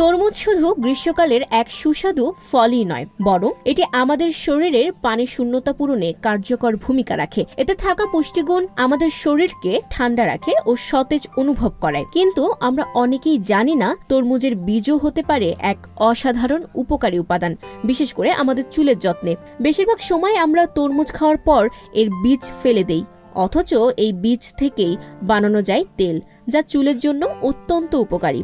তরমুজ শুধু গ্রীষ্মকালের এক সুস্বাদু ফলই নয়, বরং এটি আমাদের শরীরের পানি শূন্যতা পূরণে কার্যকর ভূমিকা রাখে। এতে থাকা পুষ্টিগুণ আমাদের শরীরকে ঠান্ডা রাখে ও সতেজ অনুভব করায়। কিন্তু আমরা অনেকেই জানি না তরমুজের বীজও হতে পারে এক অসাধারণ উপকারী উপাদান, বিশেষ করে আমাদের চুলের যত্নে। বেশিরভাগ সময় আমরা তরমুজ খাওয়ার পর এর বীজ ফেলে দেই, অথচ এই বীজ থেকেই বানানো যায় তেল, যা চুলের জন্য অত্যন্ত উপকারী।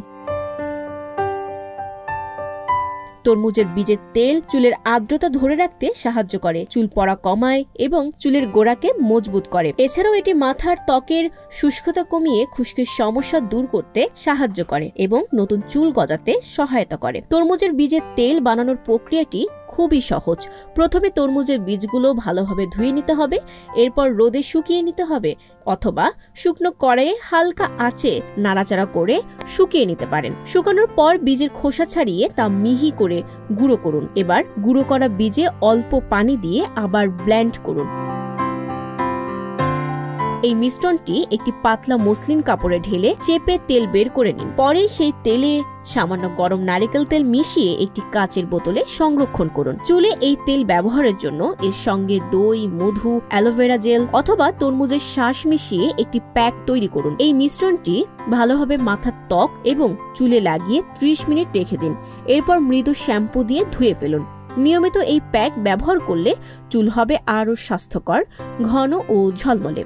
তরমুজের বীজের তেল চুলের আর্দ্রতা ধরে রাখতে সাহায্য করে, চুল পড়া কমায় এবং চুলের গোড়াকে মজবুত করে। এছাড়াও এটি মাথার ত্বকের শুষ্কতা কমিয়ে খুশকির সমস্যা দূর করতে সাহায্য করে এবং নতুন চুল গজাতে সহায়তা করে। তরমুজের বীজের তেল বানানোর প্রক্রিয়াটি খুবই সহজ। প্রথমে তরমুজের বীজগুলো ভালোভাবে ধুয়ে নিতে হবে, এরপর রোদে শুকিয়ে নিতে হবে অথবা শুকনো কড়াইয়ে হালকা আঁচে নাড়াচাড়া করে শুকিয়ে নিতে পারেন। শুকানোর পর বীজের খোসা ছাড়িয়ে তা মিহি করে গুঁড়ো করুন। এবার গুঁড়ো করা বীজে অল্প পানি দিয়ে আবার ব্লেন্ড করুন। এই মিশ্রণটি একটি পাতলা মসলিন কাপড়ে ঢেলে চেপে তেল বের করে নিন। পরে সেই তেলে সামান্য গরম নারিকেল তেল মিশিয়ে একটি কাচের বোতলে সংরক্ষণ করুন। চুলে এই তেল ব্যবহারের জন্য এর সঙ্গে দই, মধু, অ্যালোভেরা জেল অথবা তরমুজের শ্বাস মিশিয়ে একটি প্যাক তৈরি করুন। এই মিশ্রণটি ভালোভাবে মাথার ত্বক এবং চুলে লাগিয়ে 30 মিনিট রেখে দিন। এরপর মৃদু শ্যাম্পু দিয়ে ধুয়ে ফেলুন। নিয়মিত এই প্যাক ব্যবহার করলে চুল হবে আরও স্বাস্থ্যকর, ঘন ও ঝলমলে।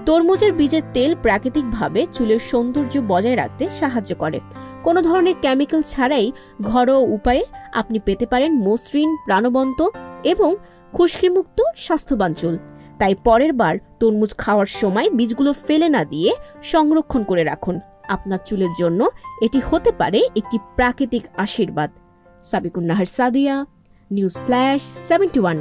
তরমুজের বীজের তেল প্রাকৃতিকভাবে চুলের সৌন্দর্য বজায় রাখতে সাহায্য করে। কোনো ধরনের কেমিক্যাল ছাড়াই ঘরোয়া উপায়ে আপনি পেতে পারেন মসৃণ, প্রাণবন্ত এবং খুশকিমুক্ত স্বাস্থ্যবান চুল। তাই পরের বার তরমুজ খাওয়ার সময় বীজগুলো ফেলে না দিয়ে সংরক্ষণ করে রাখুন। আপনার চুলের জন্য এটি হতে পারে একটি প্রাকৃতিক আশীর্বাদ। Sabikun Nahar Sadia, news flash 71।